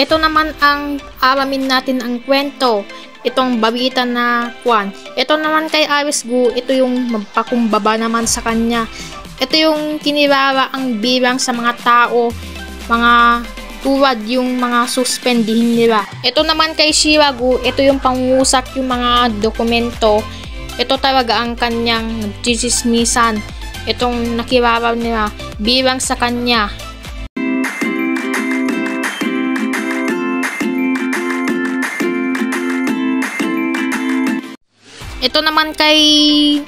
Ito naman ang alamin natin ang kwento. Itong babita na kwan. Ito naman kay Iris Gu, ito yung magpakumbaba naman sa kanya. Ito yung kinilala ang bilang sa mga tao, mga tuwad yung mga suspendihin nila. Ito naman kay Shira Gu, ito yung pangusap yung mga dokumento. Ito talaga ang kanyang nagchismismisan. Itong nakilala nila bilang sa kanya. Ito naman kay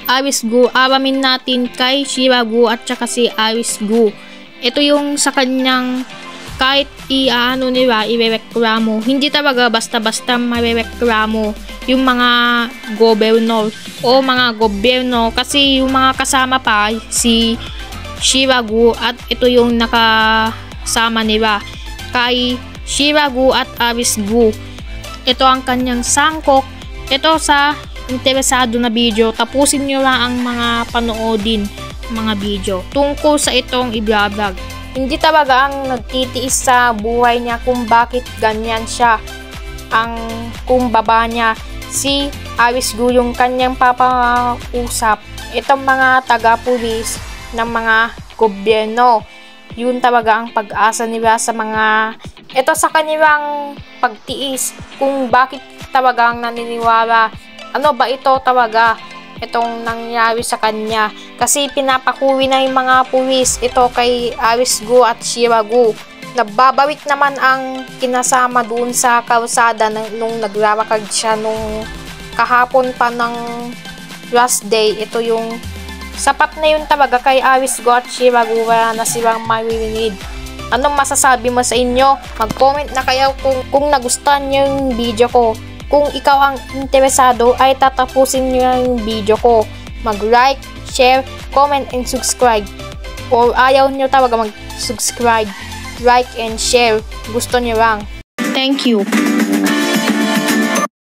Iris Gu, alamin natin kay Shira Gu at saka si Iris Gu. Ito yung sa kanyang kahit i-ano nila, irereklamo. Hindi talaga basta-basta marereklamo yung mga gobernador o mga gobyerno kasi yung mga kasama pa si Shira Gu at ito yung nakasama nila kay Shira Gu at Iris Gu. Ito ang kanyang sangkok. Ito sa interesado na video, tapusin nyo lang ang mga panoodin mga video tungkol sa itong i-vlog. Hindi talaga ang nagtitiis sa buhay niya kung bakit ganyan siya ang kumbaba niya. Si Iris Gu yung kanyang papausap. Itong mga taga-pulis ng mga gobyerno, yun talaga ang pag-asa nila sa mga ito sa kanilang pagtiis kung bakit talaga ang naniniwala. Ano ba ito talaga? Itong nangyari sa kanya. Kasi pinapakuwi na yung mga pulis ito kay Iris Gu at Shira Gu. Nagbabawik naman ang kinasama doon sa kalsada nung naglalakad siya nung kahapon pa ng last day. Ito yung sapat na yun talaga kay Iris Gu at Shira Gu. Wala na silang marinig. Anong masasabi mo sa inyo? Mag-comment na kayo kung nagustuhan nyo yung video ko. Kung ikaw ang interesado ay tatapusin nyo yung video ko. Mag-like, share, comment, and subscribe. O ayaw nyo talaga mag-subscribe, like, and share. Gusto nyo lang. Thank you.